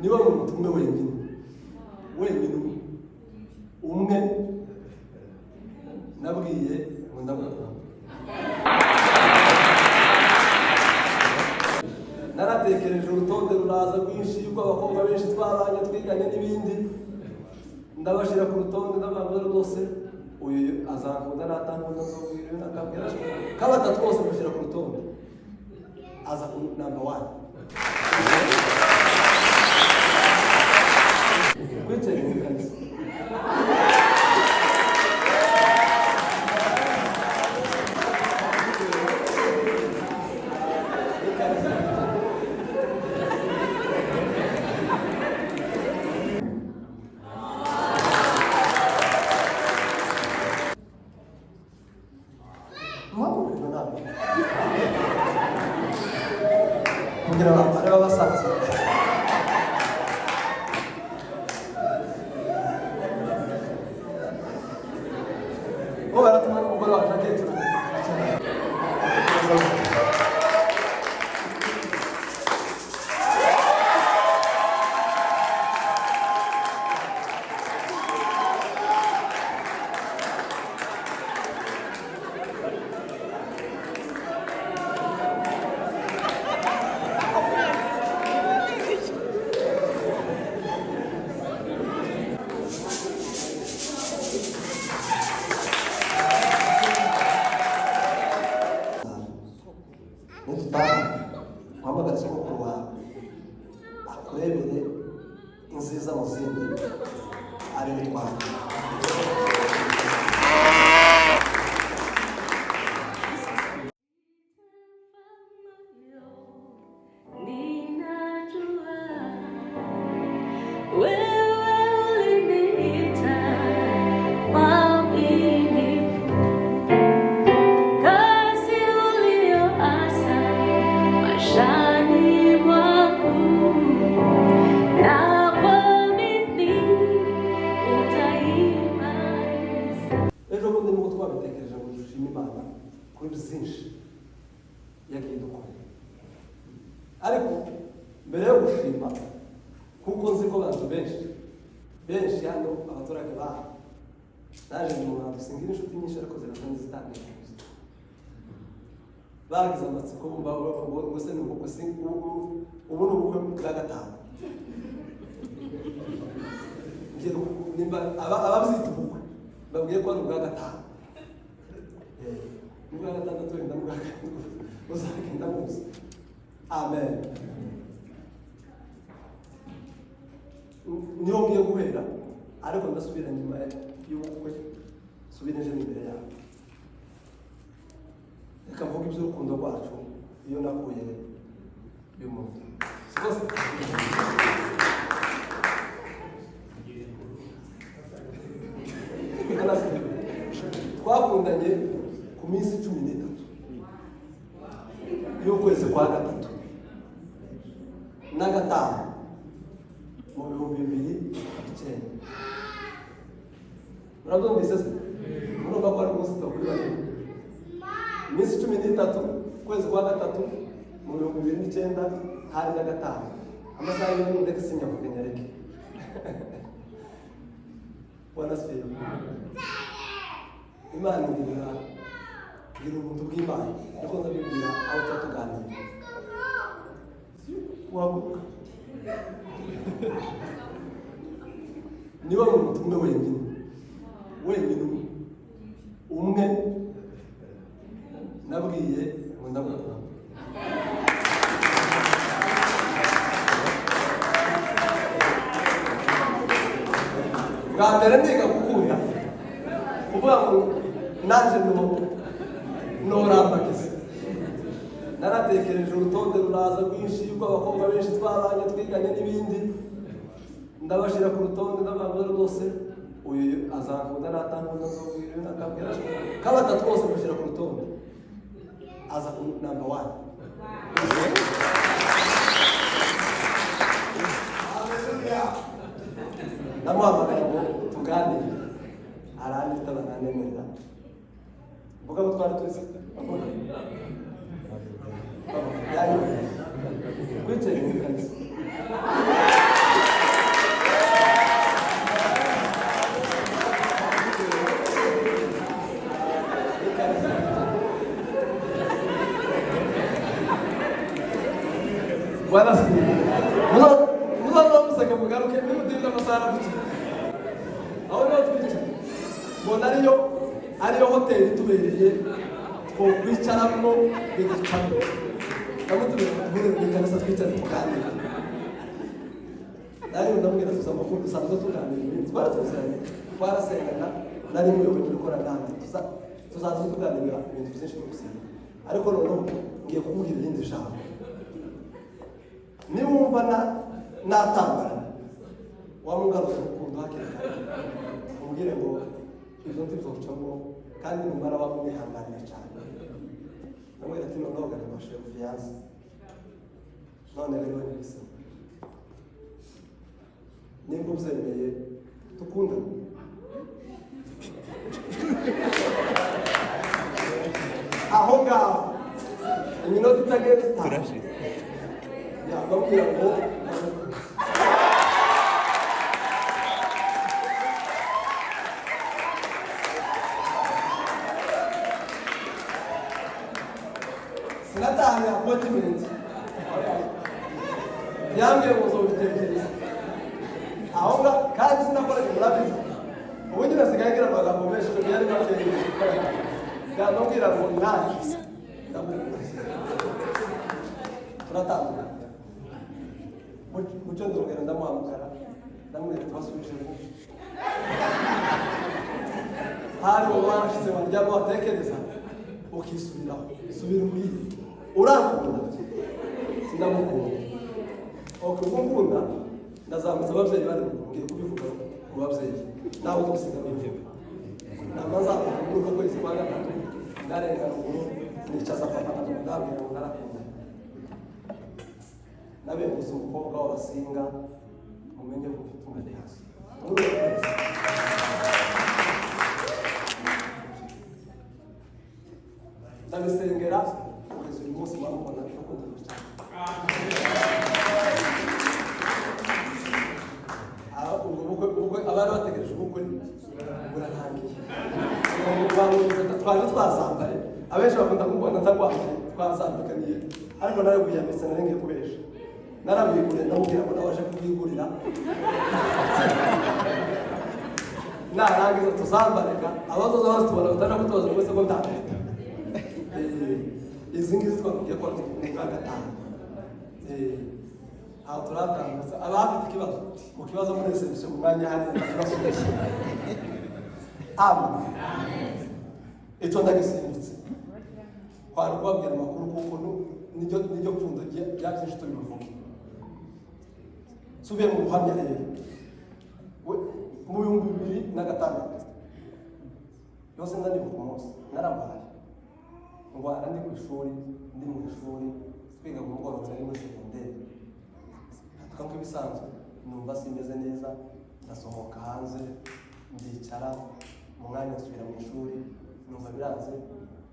niba umuntu umwe wenyine umwe nabwiye ngo ndagukunda. Naratekereje urutonde ruraza rwinshi rw'abakobwa benshi twabanye twiganye n'ibindi, ndabashira ku rutonde n'abagore bose, uyu azankunda natankuza nzobwira nakabwira kabatatu bose bashira ku rutonde, aza ku number 1. Wicaye mu kanisa kugira ngo arebe abasaza ko baratuma n'umugore wacu akecuru wamagara sokuru wawe akurebere inziza mu zindi ari utwara. Twabitekereje ngo dushime Imana kuri byinshi yagiye dukora, ariko mbere yo gushima kuko nzi ko abantu benshi hano abaturage baha naje mu Rwanda dusingira inshuti nyinshi ariko ziratangiye zitandukanye bagize amatsiko ngo se nuko ubu ni ubukwe bwa gatanu ababyita ubukwe babwiye ko ari ubwa gatanu. Nubwo gatandatu wenda uzagenda muzi. Amen. Niho ngiye guhera ariko ndasubira nyuma y'ubukwe subira nje imbere yawe, reka mvuga iby'urukundo rwacu iyo nakuye y'umuntu sibose twakundanye ku minsi 13 y'ukwezi kwa gatatu na gatanu mu 2009. Murabyumvise se? Murumva ko ari umunsi twakurira iminsi 13 kwezi kwa gatatu mu 2009 hari na gatanu amasaha y'umuntu ndetse sinyavuga nyareke wanasiye Imana ngira ubuntu bw'Imana ariko ndabibwira aho twatuganira wabuka niba umuntu umwe wenyine umwe nabwiye ngo ndagukunda. Bwa mbere ndiga gukunda kuvuga ngo naje norambagiza, naratekereje urutonde ruraza rwinshi rw'abakobwa benshi twabanye twiganye n'ibindi, ndabashira ku rutonde n'abagore bose, uyu azankunda natankuza nzobwira nakabwira kabatatu bose bashira ku rutonde, aza ku number 1. Ndamuhamagara ngo tuganire, aranyita bananemerera mvuga ngo twari tuzi wicaye mu kanisa mugaruke n'udinda amasara duke aho no twica mbona ariyo hoteli tubereye ko kwicaramo bigacamo namutumye kuvuga bikanasa twicara tuganira nari ndamubwira tuza amakuru dusanzwe tuganira ibintu twarasengana nari muyoboye gukora kandi tuzaza tuganira ibintu byinshi byo gusenga ariko noneho ngiye kumubwira irindi jambo niba wumva natambara wamugaruka urukundo hakiri kare umubwire ngo izo ntizogucamo kandi numara wamwihanganira cyane namubwira ati noneho garebashe fiyanse none rero nibise nimba ubyemeye dukundane aho ngaho iminota itagenze itanu yababwira ngo sinatahanye appointment yambwiye ngo uzobitekereza aho ngaho kandi sinakoranye murabizi ubu nyine asigaye ngira amagambo menshi ngo yari makeye yambwira ngo nanjye turatandukana mucyo ndongera ndamuhamagara ndamwereka twasubije hari uwo warashize waryama watekereza ukisubiraho subira umubiri urakunda sindamukunda ukunda ndazamutse ababyeyi bari ngiye kubivuga mu babyeyi nawe tugusiga bivuga namazamuka muri uko kwezi kwa gatatu ndarenga ruguru nicaza papa ndamubwira ngo narakunda nabeguze umukobwa w'abasinga mumenye ko ufite umudendezo ndabisengera kugeza uyu munsi bamubona urukundo cyane abari bategereje ubukwe burarangiye twaje twasambaye abenshi bakunda kumubona ntarwambaye twazambikaniye ariko narabwiyambitse nari ngiye kubesha narabiguriye ndamubwira ngo nawaje kubigurira narangiza tuzambareka abazoza bose tubona batanakutoza rwose ko ndameta izi ngizi twakubwiye ko ni bwa gatanu aho turatambutse abafite ikibazo mu kibazo muri reception mu mwanya hari turasubije amen icyo ndagisimbutse kwari kubabwira amakuru kuko niryo pfundo rya byinshi tubivuge subiye mu buhamya rero mu 2006 yose ndanibuka umunsi narabaye ndwara ndi ku ishuri ndi mu ishuri twiga mu mugoroba nari muri segonderi kandi ibisanzwe numva simeze neza ndasohoka hanze ndicara mu mwanya nsubira mu ishuri numva biranze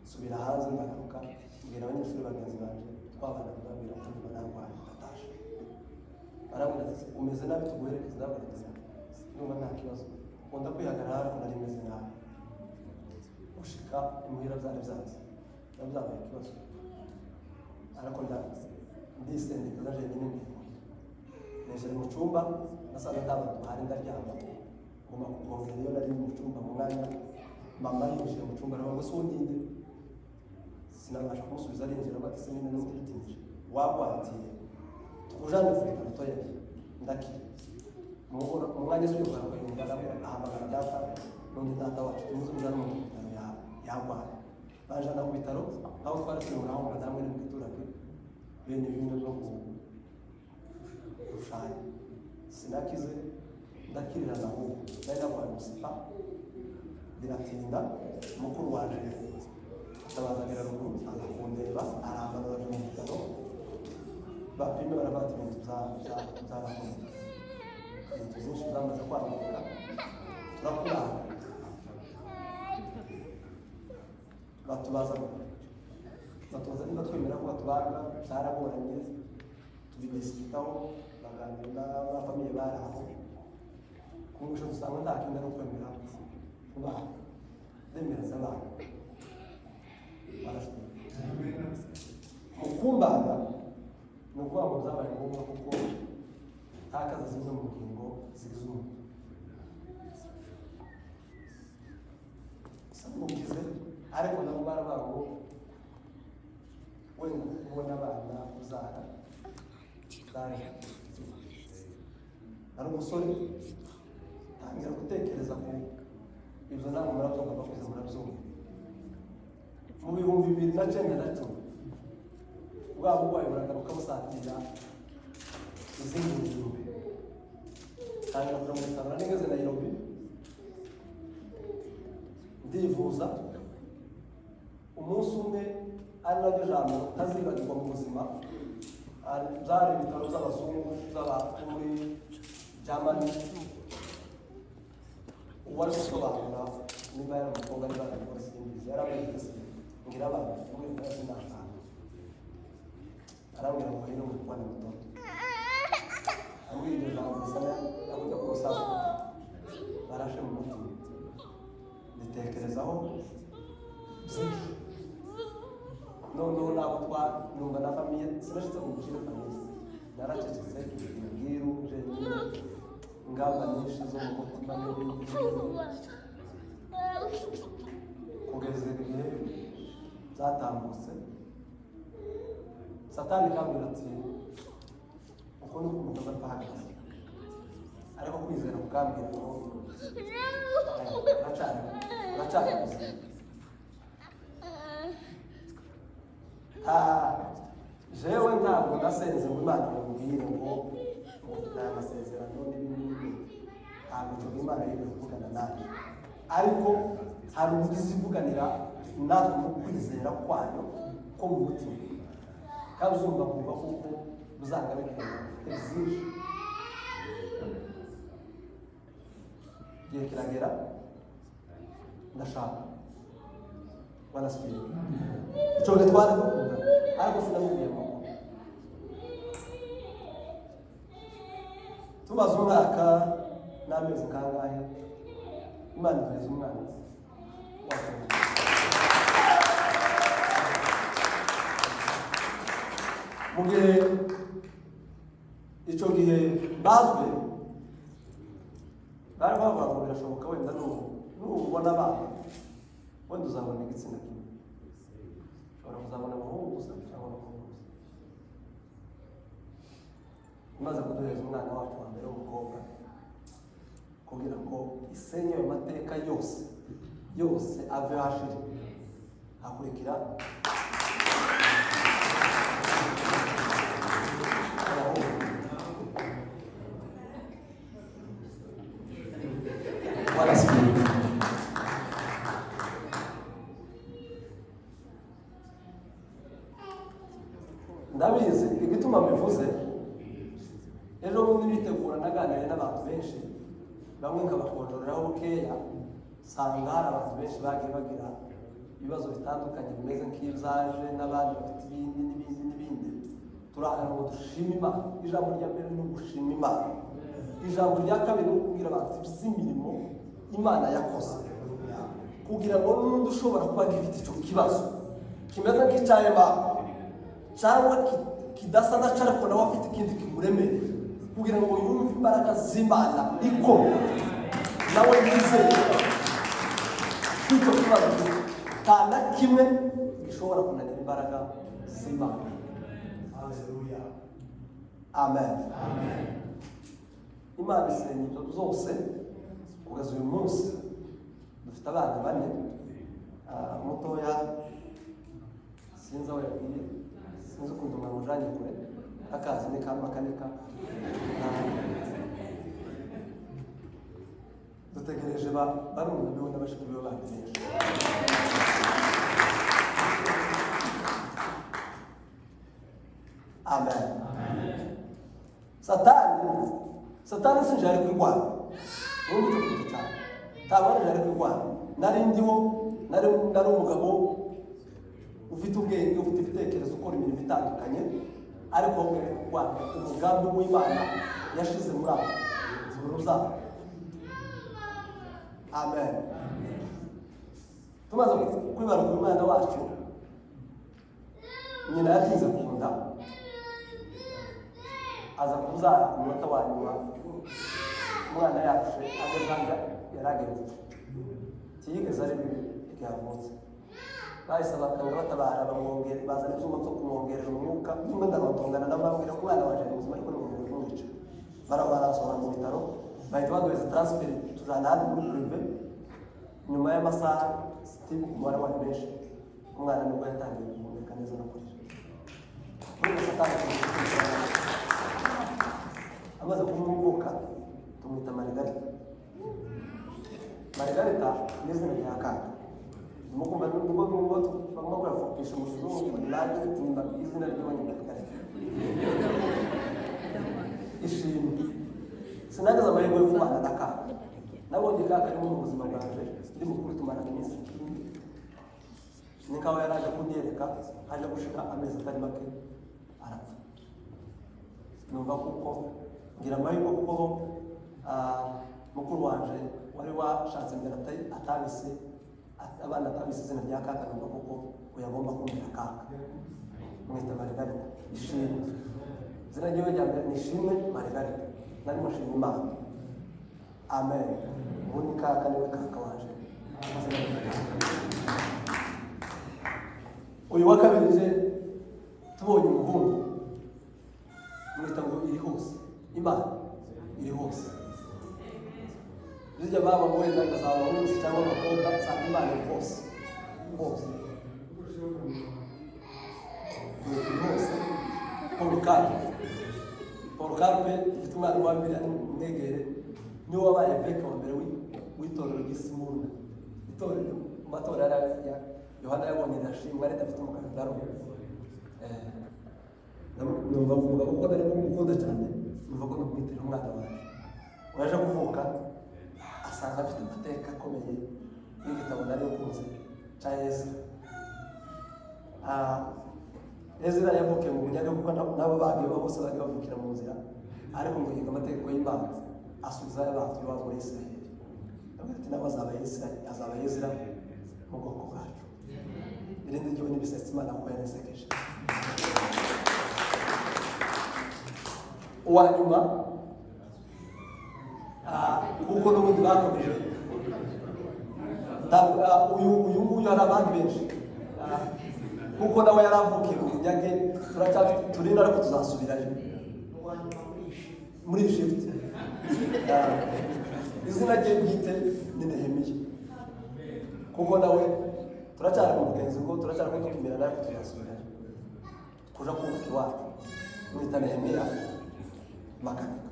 nsubira hanze ndagaruka mbwira abanyeshuri bagenzi banje twabana kubabwira ko niba narwaye ndatasha barambwira ati umeze nabi tuguherekeza ndabaherekeza numva nta kibazo nkunda kwihagarara ariko nari meze nabi gushika imuhira byari byanze byabaye ikibazo ariko ndisendeka naje nyine nejere mu cyumba nasanze ntabwo bahari ndaryama ngoma kuvomera iyo nari mu cyumba mu mwanya mama yinjiye mu cyumba aravuga ngo se undinde sinabasha kumusubiza arinjira bati se nyine n'umutinje wagwatiye tukujane kuri toye ndakiri mu mwanya z'uyu mwaka yumva ahamagara data n'undi data wacu tumuze mujana mu bitaro yagwaye bajana ku bitaro aho twari turi muri aho madamu ni mu giturage bene ibintu byo kurushanya sinakize ndakirira na ubu nari narwaye umusipa biratinda mukuru waje atabazagira ruguru akakundeba arambanura mu bitaro bapime barabati ibintu byarakomeye ibintu byinshi byamaze kwamuka turakurana batubaza niba twemera ko batubaga byaragoranye tubidisikitaho baganira n'abafamiye bari aho kumusha dusanga nta kindi no kwemera kubaha demereza abana mu kumbaga ni ukuvuga ngo byabaye ngombwa kuko itakaza zimwe mu ngingo zigize umuntu. Samukize ariko nabo barababo wenda kubona abana uzara zari ari umusore tangira gutekereza ku ibyo ntabwo murabyumva bakuze murabyumva mu bihumbi 2010 bwa burwayi buragaruka busatira izindi ngingo tangira kuramutana nigeze Nairobi ndivuza umunsi umwe ari naryo jambo ntazibagirwa mu buzima byari ibitaro by'abazungu by'abantu muri Germany uwari gusobanura niba yari umukobwa niba yari umukobwa simbizi yarabaye ngira abantu muri mwese n'ahantu arambwira ngo rero mu Rwanda mutoto ambwira iryo jambo gusa yakujya ku rusaku barashe mu mutima nditekerezaho byinshi noneho nabo numva na famiye sinashitse mu gukira famiye naracecetse ibwiru jenyine ingamba nyinshi zo mu mutima kugeza igihe zatambutse satani kambwira ati uko ni umuntu azapahagaze ariko kwizera kukambwira ngo uracana ubuzima jewe ntabwo nasenze ngo Imana mubwire ngo nta masezerano n'ibindi ntabwo icyo Imana yigeze kuvugana nanjye ariko hari ubugizi ivuganira natwe mu kwizera kwayo ko mu mutima kandi uzumva kuva kuko muzangabikira byinshi igihe kiragera ndashaka wanasigaye icyo gihe twari dukunda ariko sinamubwiye amakuru tumaze umwaka n'amezi kangahe Imana iduheza umwana mu gihe icyo gihe bazwe bari bavuga ngo birashoboka wenda nubona abana wenda uzabona igitsina kimwe ushobora kuzabona abahungu gusa cyangwa abakobwa gusa imaze kuduheza umwana wacu wa mbere w'umukobwa kugira ngo isenye ayo mateka yose ave hashiri hakurikira ndabizi igituma mbivuze ejo bundi bitegura naganiriye n'abantu benshi bamwe nkabakontoreraho bukeya usanga hari abantu benshi bagiye bagira ibibazo bitandukanye bimeze nk'ibyaje n'abandi bafite n'ibindi turahana ngo dushime Imana ijambo rya mbere ni ugushima Imana ijambo rya kabiri ni ukubwira abantu iby'imirimo Imana yakoze kugira ngo n'undi ushobora kuba gifite icyo kibazo kimeze nk'icyaye cyangwa kidasa na ariko nawe afite ikindi kimuremereye kugira ngo yumve imbaraga z'Imana ikora nawe yizeye icyo kibazo nta na kimwe gishobora kunanira imbaraga z'Imana. Haleluya, amen. Imana isenya ibyo byose kugeza uyu munsi dufite abana bane mutoya sinzi aho yagiye sinzi ukuntu mwamujanye kure akazi ni kamakanika dutegereje barumuna biwe n'abashiki biwe bandi benshi amen. Satani sinje ari kwirwana ubundi tukuti cyane ntabwo ari kwirwana nari umugabo ufite ubwenge ufite ibitekerezo ukora imirimo itandukanye ariko kurwana umugambi w'Imana yashize muri abo z'uruzaga. Amen. Tumaze kwibaruka umwana wacu nyina yatinze kunda aza kuzara ku munota wa nyuma umwana yacu agezanga yarageze kiyigeze ari byavutse bahise bakanga batabara bamwongera bazana ibyuma byo kumwongerera umwuka nyuma ndabatongana n'ababwira ko umwana waje ubuzima ariko n'umuntu w'umuco barasohora mu bitaro bahita baduheza transfer tuzana handi muri prive nyuma y'amasaha Steve kumara wa benshi umwana nubwo yatangiye kumureka neza no kurira amaze kumwuka tumwita Margarita n'izina rya Kaka mukumva n'ubwo bamwe barafupisha umuzungu naje tumba izina ry'Abanyarwanda ishimwe sinagaza amahirwe yo kubana na Kaka nabonye Kaka ari mu buzima bwaje ndi mukuru tumarana iminsi nikawe yaraje kunyereka haje gushika amezi atari make arapfa numva kuko ngira amahirwe kuko mukuru wanje wari washatse mbere atabise abana atabise izina rya Kaka numva kuko uyagomba kumira Kaka mwita Margarita ishimwe izina ryiwe rya mbere ni Ishimwe Margarita nari mushimye Imana amen ubundi Kaka niwe Kaka wanje uyu wa kabiri je tubonye umuhungu mwita ngo iri hose Imana iri hose bijya baba wenda ngazaba umunsi cyangwa abakobwa cyangwa Imana iri hose hose iri hose Paul Carpe ifite umwana wa mbere mwegere niwe wabaye beka wa mbere w'itorero ry'Isimuruna itorero matora ya Yohana yabonye ndashimwa leta afite umukandararo numva kuvuga kuko ndari kumukunda cyane numva ko numwitira umwana wawe waje kuvuka asanga afite amateka akomeye y'igitabo nari ukunze cya Ezra yavukiye mu bunyaga kuko nabo bagiye bose bagiye bavukira mu nzira ariko ngo yiga amategeko y'Imana asubiza abantu iwabo muri Israeli ati nabo azaba Ezra mu bwoko bwacu birinde igihe n'ibisetse Imana ko yanesekeje uwa nyuma kuko n'ubundi bakomeje uyu nguyu hari abandi benshi kuko nawe yaravukiye mu Nyage turina ariko tuzasubirayo muri shift izina rye bwite ni Nehemiya kuko nawe turacyari mu mugenzi ngo turacyari kutumira nawe tuzasubirayo kuja kubaka iwacu mwita Nehemiya makanika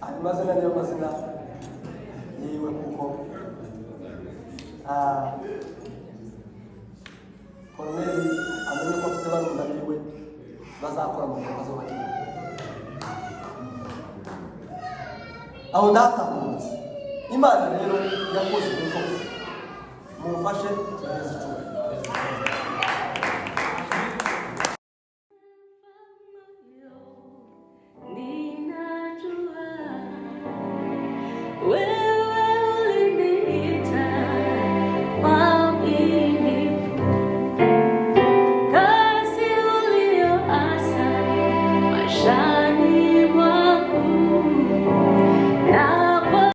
amazina niyo mazina yiwe kuko Korneli amenye ko afite barunda biwe bazakora mu kazo bakiri aho ndatamutse Imana rero yakoze byose mufashe cyane